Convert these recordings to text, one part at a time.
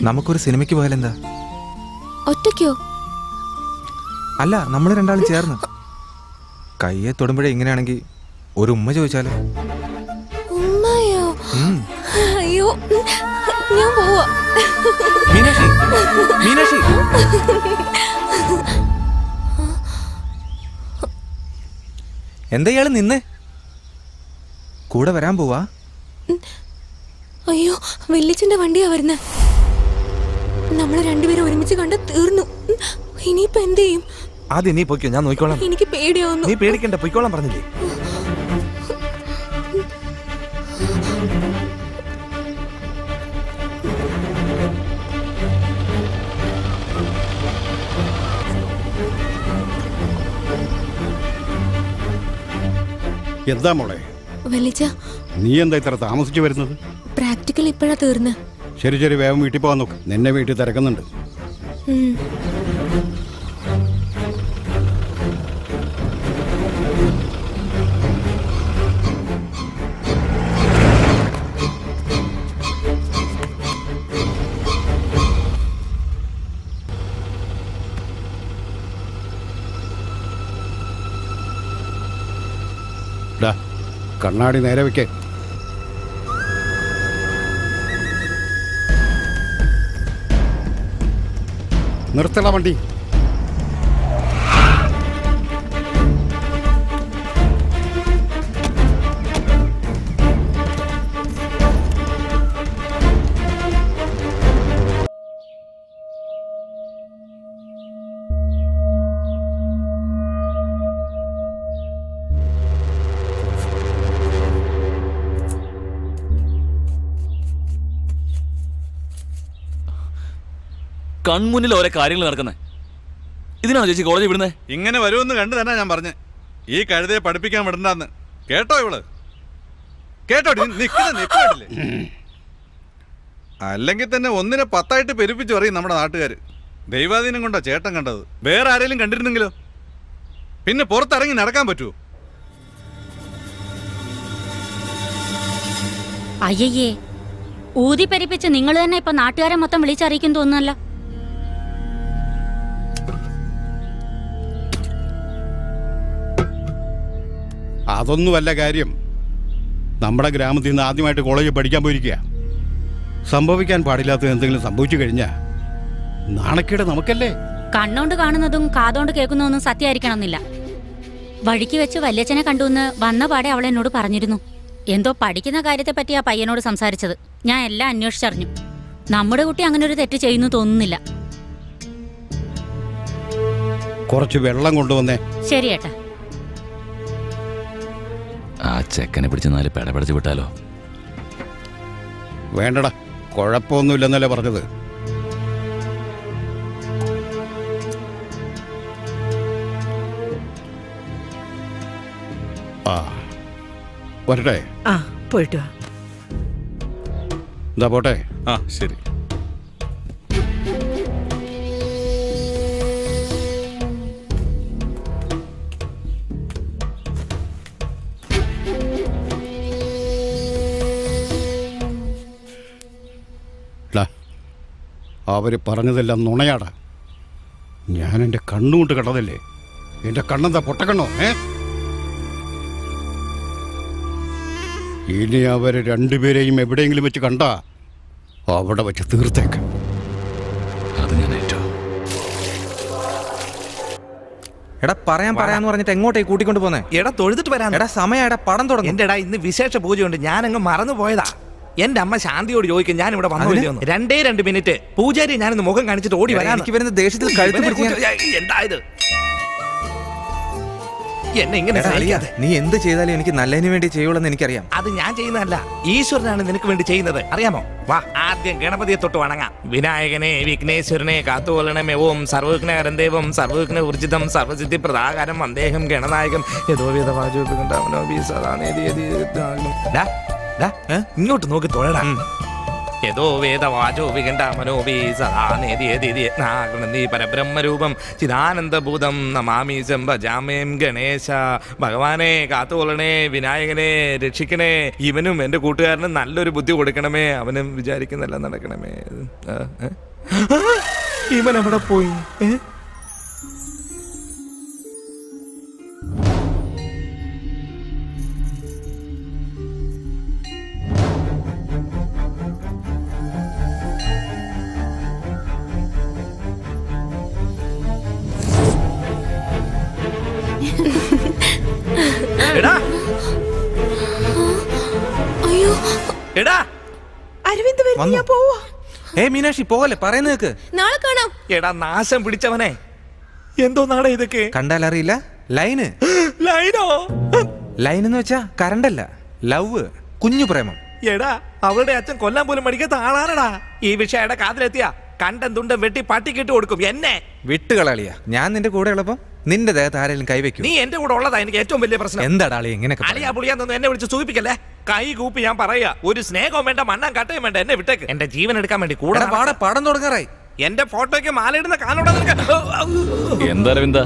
നമുക്കൊരു സിനിമയ്ക്ക് പോയാലെന്താ? ഒറ്റയ്ക്കോ? അല്ല, നമ്മൾ രണ്ടാളും ചേർന്ന്. കയ്യെ തൊടുമ്പോഴേ ഇങ്ങനെയാണെങ്കിൽ ഒരു ഉമ്മ ചോദിച്ചാലോ? ഉമ്മയോ? അയ്യോ, ഞാൻ പോവാ. മീനാക്ഷി, മീനാക്ഷി. എന്താ ഇയാള് നിന്നേ? കൂടെ വരാൻ പോവാ? അയ്യോ, വെല്ലിച്ചന്റെ വണ്ടിയാ വരുന്നേ. നമ്മള് രണ്ടുപേരും ഒരുമിച്ച് കണ്ട തീർന്നു. ഇനിയിപ്പോ എന്ത് ചെയ്യും? ആദ്യം നീ പൊയ്ക്കോ, ഞാൻ നോക്കിക്കോളാം. എനിക്ക് പേടിയാവുന്നു. നീ പേടിക്കണ്ട, പൊയ്ക്കോളാം പറഞ്ഞില്ലേ. എന്താ മോളെ? വെല്ലിച്ച, നീ എന്താ ഇത്ര താമസിച്ചു വരുന്നത്? പ്രാക്ടിക്കൽ ഇപ്പഴാ തീർന്ന്. ശരി ശരി, വേഗം വീട്ടിൽ പോകാൻ നോക്ക്. നിന്നെ വീട്ടിൽ തിരക്കുന്നുണ്ട്. കണ്ണാടി നേരെ വെക്കേ. നിർത്തണ വണ്ടി. കൺമുന്നിൽ ഓരോ കാര്യങ്ങൾ നടക്കുന്നത്. ഇതിനാണോ ചേച്ചി കോളേജിൽ വിടുന്നത്? ഇങ്ങനെ വരുമെന്ന് കണ്ടു തന്നെ ഞാൻ പറഞ്ഞ് ഈ കഴുതയെ പഠിപ്പിക്കാൻ വിടണ്ടെന്ന്. കേട്ടോ ഇവള്? കേട്ടോ? നിൽക്കില്ലേ? അല്ലെങ്കിൽ തന്നെ ഒന്നിനെ 10 പെരുപ്പിച്ചു പറയും നമ്മുടെ നാട്ടുകാര്. ദൈവാധീനം കൊണ്ടാ ചേട്ടൻ കണ്ടത്. വേറെ ആരെങ്കിലും കണ്ടിരുന്നെങ്കിലോ? പിന്നെ പുറത്തിറങ്ങി നടക്കാൻ പറ്റുമോ? അയ്യയ്യേ, ഊതി പരിപ്പിച്ച് നിങ്ങൾ തന്നെ ഇപ്പൊ നാട്ടുകാരെ മൊത്തം വിളിച്ചറിയിക്കും തോന്നുന്നല്ലോ. അതൊന്നുമല്ല കാര്യം. നമ്മുടെ ഗ്രാമത്തിൽ നിന്ന് ആദ്യമായിട്ട് കോളേജിൽ പഠിക്കാൻ പോയിരിക്കുക. സംഭവിക്കാൻ പാടില്ലാത്ത എന്തെങ്കിലും സംഭവിച്ചു കഴിഞ്ഞാൽ നാണക്കേട് നമുക്കല്ലേ. കണ്ണോണ്ട് കാണുന്നതും കാതോണ്ട് കേൾക്കുന്നതൊന്നും സത്യമായിരിക്കണമെന്നില്ല. വഴിക്ക് വെച്ച് വല്യച്ഛനെ കണ്ടുവന്ന് വന്ന പാടെ അവൾ എന്നോട് പറഞ്ഞിരുന്നു. എന്തോ പഠിക്കുന്ന കാര്യത്തെ പറ്റി ആ പയ്യനോട് സംസാരിച്ചത്. ഞാൻ എല്ലാം അന്വേഷിച്ചറിഞ്ഞു. നമ്മുടെ കുട്ടി അങ്ങനെ ഒരു തെറ്റ് ചെയ്യുന്നു തോന്നുന്നില്ല. കുറച്ച് വെള്ളം കൊണ്ടുവന്നേ. ശരി ഏട്ടാ. ആ ചെക്കനെ പിടിച്ച് 4 പെടപടച്ച് വിട്ടാലോ? വേണ്ടടാ, കുഴപ്പമൊന്നുമില്ലെന്നല്ലേ പറഞ്ഞത്. ആ വരട്ടെ. ആ, പോയിട്ട് വാ. എന്താ പോട്ടെ? ആ ശരി. അവര് പറഞ്ഞതെല്ലാം നുണയാടാ. ഞാൻ എൻ്റെ കണ്ണുകൊണ്ട് കണ്ടതല്ലേ. എൻ്റെ കണ്ണെന്താ പൊട്ടക്കണ്ണോ? ഇനി അവര് രണ്ടുപേരെയും എവിടെയെങ്കിലും വെച്ച് കണ്ടാ അവിടെ വെച്ച് തീർത്തേക്ക്. അത് ഞാൻ ഏറ്റു. എടാ പറയാന്ന് പറഞ്ഞിട്ട് എങ്ങോട്ടേ കൂട്ടിക്കൊണ്ട് പോന്നേ? എടാ തൊഴുതിട്ട് വരാൻ. എടാ സമയം, എടാ പടം തുടങ്ങും. എന്റെ ഇന്ന് വിശേഷ പൂജയുണ്ട്. ഞാനങ്ങ് മറന്നു പോയതാ. എന്റെ അമ്മ ശാന്തിയോട് ചോദിക്കും ഞാൻ ഇവിടെ വന്നു. 2 മിനിറ്റ് പൂജാരി ഞാനിന്ന് മുഖം കാണിച്ചിട്ട് ഓടി വരാൻ. എനിക്ക് വരുന്ന ദേഷ്യത്തിൽ കഴുത്ത് എന്തായത്? എന്നെ ഇങ്ങനെ നീ എന്ത് ചെയ്താലും എനിക്ക് നല്ലതിന് വേണ്ടി ചെയ്യുള്ളൂ എനിക്കറിയാം. അത് ഞാൻ ചെയ്യുന്നതല്ല, ഈശ്വരനാണ് നിനക്ക് വേണ്ടി ചെയ്യുന്നത്. അറിയാമോ? വാ, ആദ്യം ഗണപതിയെ തൊട്ട് വണങ്ങാം. വിനായകനെ വിഘ്നേശ്വരനെ കാത്തുകൊള്ളണമേ. ഓം സർവവിഘ്നഹരൻ ദേവം സർവവിഘ്ന ഊർജിതം സർവസിദ്ധി പ്രദാകാരം വന്ദേഹം ഗണനായകം ഇങ്ങോട്ട് നോക്കി തൊഴടാ. യഥോ വേദവാചോ വികണ്ഠാമനോപി സദാ നേതി പരബ്രഹ്മരൂപം ചിദാനന്ദഭൂതം നമാമീശം ഭജാമേം ഗണേശ. ഭഗവാനെ കാത്തുകൊള്ളണേ, വിനായകനെ രക്ഷിക്കണേ, ഇവനും എൻ്റെ കൂട്ടുകാരനും നല്ലൊരു ബുദ്ധി കൊടുക്കണമേ, അവനും വിചാരിക്കുന്നെല്ലാം നടക്കണമേ. ഇവൻ എവിടെ പോയി? എടാ അയ്യോ എടാ അരവിന്ദ് വരുന്നു, വന്നോ? ഞാൻ പോവാ. മീനാക്ഷി പോകല്ലേ, പറയുന്നത് കേക്ക്. നാളെ കാണാം. എടാ നാശം പിടിച്ചവനെ, എന്തോ നാടേ ഇതൊക്കെ? കണ്ടാൽ അറിയില്ല. ലൈന് ലൈനോ? ലൈൻ എന്ന് വെച്ചാ കറണ്ടല്ല, ലവ്, കുഞ്ഞു പ്രേമം. എടാ അവളുടെ അച്ഛൻ കൊല്ലാൻ പോലും മടിക്കാത്ത ആളാണടാ. ഈ വിഷയയുടെ കാതിലെത്തിയ കണ്ടം തുണ്ടം വെട്ടി പട്ടിക്കിട്ട് കൊടുക്കും എന്നെ. വിട്ടുകളാളിയാ, ഞാൻ നിന്റെ കൂടെ ഉള്ളപ്പം നിന്റെ ദേഹത്ത് ആരെങ്കിലും കൈവയ്ക്കും. നീ എന്റെ കൂടെ ഉള്ളതാ എനിക്ക് ഏറ്റവും വലിയ പ്രശ്നം. എന്താടാ അളി എങ്ങനെയൊക്കെ അളിയാ പുളിയാന്നൊന്നും എന്നെ വിളിച്ച് സൂചിപ്പിക്കല്ലേ. കൈ കൂപ്പി ഞാൻ പറയാ, ഒരു സ്നേഹവും വേണ്ട, മണ്ണാൻ കട്ടയും വേണ്ട, എന്നെ വിട്ടേക്ക്. എന്റെ ജീവൻ എടുക്കാൻ വേണ്ടി കൂടെ എടാ, പാടെ പടം തുടങ്ങാറായി. എന്റെ ഫോട്ടോയ്ക്ക് മാലയിടുന്ന കാണൂടാ നിനക്ക്? എന്താ അരവിന്ദ,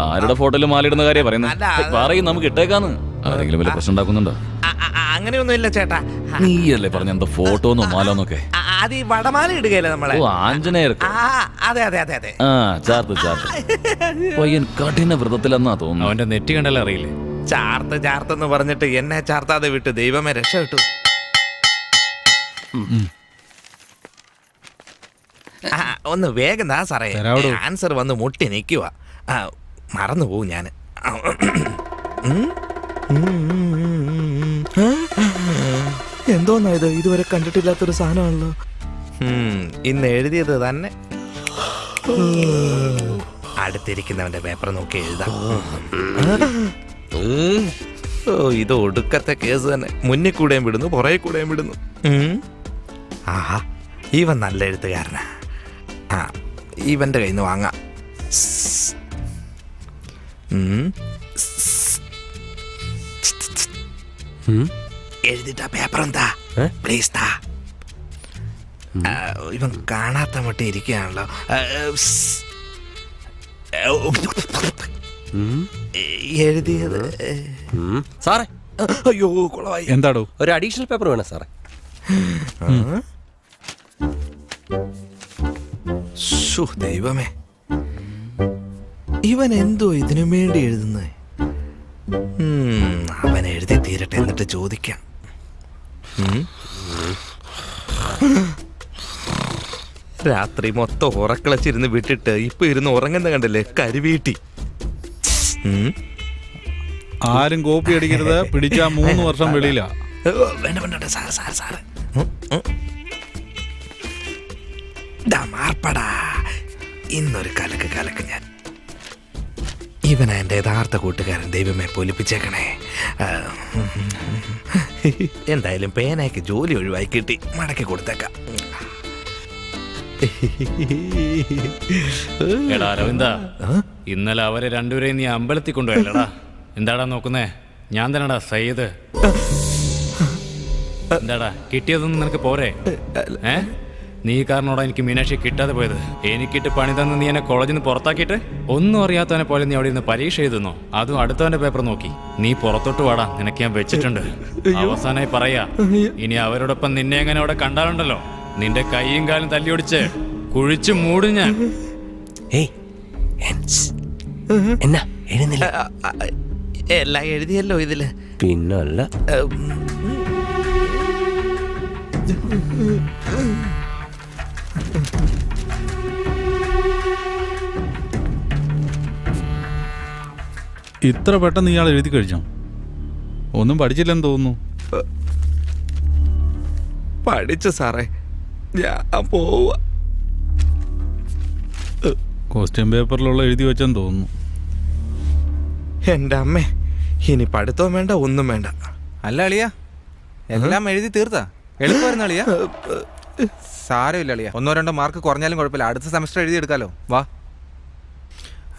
ആരുടെ ഫോട്ടോയിൽ മാലിടുന്ന കാര്യം അല്ല, പറയുന്നത്? പറയും, നമുക്ക് ഇട്ടേക്കാന്ന്. ആരെങ്കിലും വല്ല പ്രശ്നം ഉണ്ടാക്കുന്നുണ്ടോ? അങ്ങനെയൊന്നും ഇല്ല ചേട്ടാ. നീയല്ലേ പറഞ്ഞ എന്താ ഫോട്ടോന്നോ മാലോന്നൊക്കെ? അത് ഈ വടമാല ഇടുകയല്ലേ നമ്മളെ. ഓ, ആഞ്ജനേയർക്ക്. അതെ അതെ അതെ അതെ. ആ, ചാർത്ത് ചാർത്ത്. പയ്യൻ കഠിന വ്രതത്തിലെന്നാ തോന്നുന്നു. അവന്റെ നെറ്റി കണ്ടല്ലേ അറിയില്ലേ? ചാർത്ത് ചാർത്തെന്ന് പറഞ്ഞിട്ട് എന്നെ ചാർത്താതെ വിട്ട് ദൈവമേ രക്ഷപ്പെട്ടു. ഒന്ന് വേഗം താ സാറേ, ആൻസർ വന്ന് മുട്ടി നിൽക്കുക. മറന്നു പോവും ഞാൻ. എന്തോന്നാ ഇത്? ഇതുവരെ കണ്ടിട്ടില്ലാത്തൊരു സാധനമാണല്ലോ. ഇന്ന് എഴുതിയത് തന്നെ. അടുത്തിരിക്കുന്നവന്റെ പേപ്പർ നോക്കി എഴുതാം. ഓ, ഇത് ഒടുക്കത്തെ കേസ് തന്നെ. മുന്നിൽ കൂടെയും വിടുന്നു, പുറകെ കൂടെയും വിടുന്നു. ആഹാ, ഇവൻ നല്ല എഴുത്തുകാരനാ. ഇവന്റെ കയ്യിൽ നിന്ന് വാങ്ങാം. എഴുതിട്ട പേപ്പർ എന്താ പ്ലീസ് താ. ഇവൻ കാണാത്ത മട്ടി ഇരിക്കുകയാണല്ലോ. എഴുതിയത് സാറേ. അയ്യോ കുളമായി. എന്താടോ? ഒരു അഡീഷണൽ പേപ്പർ വേണം സാറേ. ദൈവമേ, ഇവൻ എന്തോ ഇതിനു വേണ്ടി എഴുതുന്നത്? അവൻ എഴുതി തീരട്ടെ, എന്നിട്ട് ചോദിക്കാം. രാത്രി മൊത്തം ഉറക്കളച്ചിരുന്ന് വിട്ടിട്ട് ഇപ്പൊ ഇരുന്ന് ഉറങ്ങുന്ന കണ്ടല്ലേ കരുവീട്ടി. ആരും കോപ്പി അടിക്കരുത്, പിടിച്ചാ 3 വർഷം വെളിയിലാ. വേണ്ട വേണ്ട സാറ് സാറ് സാറ് മാർപ്പടാ. ഇന്നൊരു കലക്ക് ഞാൻ. ഇവനാ എൻ്റെ യഥാർത്ഥ കൂട്ടുകാരൻ. ദൈവമേ പൊലിപ്പിച്ചേക്കണേ. എന്തായാലും പേനയ്ക്ക് ജോലി ഒഴിവായി കിട്ടി, മടക്കി കൊടുത്തേക്കാം. എടാ അരവിന്ദ, ഇന്നലെ അവരെ രണ്ടുപേരെയും നീ അമ്പലത്തിൽ കൊണ്ടുപോയല്ലടാ. എന്താടാ നോക്കുന്നേ? ഞാൻ തന്നെടാ സയ്യിദ്. എന്താടാ കിട്ടിയതൊന്നും നിനക്ക് പോരെ? നീ കാരണോടാ എനിക്ക് മീനാക്ഷി കിട്ടാതെ പോയത്. എനിക്കിട്ട് പണി തന്ന് നീ എന്നെ കോളേജിൽ നിന്ന് പുറത്താക്കിയിട്ട് ഒന്നും അറിയാത്തവനെ പോലെ നീ അവിടെ നിന്ന് പരീക്ഷ എഴുതുന്നോ? അതും അടുത്തവന്റെ പേപ്പർ നോക്കി. നീ പുറത്തോട്ട് വാടാ, നിനക്ക് ഞാൻ വെച്ചിട്ടുണ്ട്. അവസാനമായി പറയാ, ഇനി അവരോടൊപ്പം നിന്നെ എങ്ങനെ അവിടെ കണ്ടാലുണ്ടല്ലോ, നിന്റെ കൈയും കാലും തല്ലിയൊടിച്ച് കുഴിച്ചു മൂടും ഞാൻ. എന്നാ എഴുന്നില്ല? എല്ലാം എഴുതിയല്ലോ ഇതില്. പിന്നല്ല. ഇത്ര പെട്ടെന്ന് ഇയാൾ എഴുതി കഴിഞ്ഞോ? ഒന്നും പഠിച്ചില്ലെന്ന് തോന്നുന്നു. പഠിച്ചു സാറേ, ഞാൻ പോവാ. ക്വസ്റ്റ്യൻ പേപ്പറിലുള്ള എഴുതി വെച്ചെന്ന് തോന്നുന്നു. എൻ്റെ അമ്മേ, ഇനി പഠിത്തവും വേണ്ട, ഒന്നും വേണ്ട. അല്ല അളിയ, എല്ലാം എഴുതി തീർത്താ? എളുപ്പമായിരുന്നു അളിയ. സാരമില്ല അളിയ, 1-2 മാർക്ക് കുറഞ്ഞാലും കുഴപ്പമില്ല, അടുത്ത സെമസ്റ്റർ എഴുതി എടുക്കാലോ. വാ.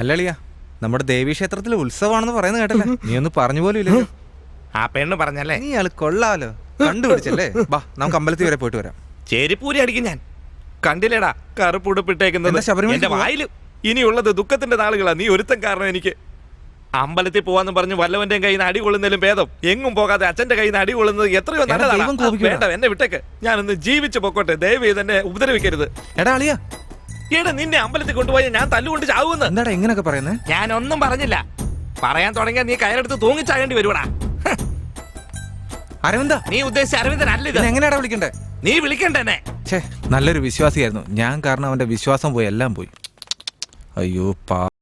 അല്ല അളിയ, നമ്മുടെ ദേവീക്ഷേത്രത്തിൽ ഉത്സവമാണെന്ന് പറയുന്നത് കേട്ടല്ലേ? നീ ഒന്ന് പറഞ്ഞു പോലും ഇല്ലല്ലോ. ആ പെണ്ണ് പറഞ്ഞല്ലേ? നീ ആള് കൊള്ളാലോ, കണ്ടുപിടിച്ചല്ലേ? വാ, നമുക്ക് അമ്പലത്തിൽ വരെ പോയിട്ട് വരാം. ചെരിപ്പൂരി അടിക്കും ഞാൻ. കണ്ടില്ലേടാ കറുപ്പുടുപ്പിട്ടേക്കുന്നത് എന്താ ശബരിമലയ്ക്ക് എന്റെ പോവാ? വായിലും. ഇനിയുള്ളത് ദുഃഖത്തിന്റെ നാളുകളാ. നീ ഒരുത്തൻ കാരണം എനിക്ക്. അമ്പലത്തിൽ പോവാന്ന് പറഞ്ഞ് വല്ലവന്റെയും കയ്യിൽ നിന്ന് അടി കൊള്ളുന്നതിലും ഭേദം എങ്ങും പോകാതെ അച്ഛന്റെ കയ്യിൽ നിന്ന് അടി കൊള്ളുന്നത് എത്രയോ നല്ലതാണ്. ദൈവം കോപിക്കുമെടാ. വേണ്ട, എന്നെ വിട്ടേക്ക്. ഞാനൊന്ന് ജീവിച്ചു പൊക്കോട്ടെ. ദയവ് ചെയ്ത് എന്നെ ഉപദ്രവിക്കരുത്. എടാ അളിയ, ഈടെ നിന്നെ അമ്പലത്തിൽ കൊണ്ടുപോയി ഞാൻ തല്ലുകൊണ്ട് ചാവുമെന്ന്. എന്താടാ എങ്ങനെയൊക്കെ പറയുന്നേ? ഞാനൊന്നും പറഞ്ഞില്ല. പറയാൻ തുടങ്ങിയാൽ നീ കയറെടുത്ത് തൂങ്ങിച്ചാകേണ്ടി വരുവാടാ. അരവിന്ദ, നീ ഉദ്ദേശിച്ച അരവിന്ദനല്ല ഇത്. എങ്ങനെയാടാ വിളിക്കണ്ടേ? നീ വിളിക്കണ്ട എന്നെ. ഛേ, നല്ലൊരു വിശ്വാസിയായിരുന്നു ഞാൻ. കാരണം അവന്റെ വിശ്വാസം പോയി, എല്ലാം പോയി. അയ്യോ പാ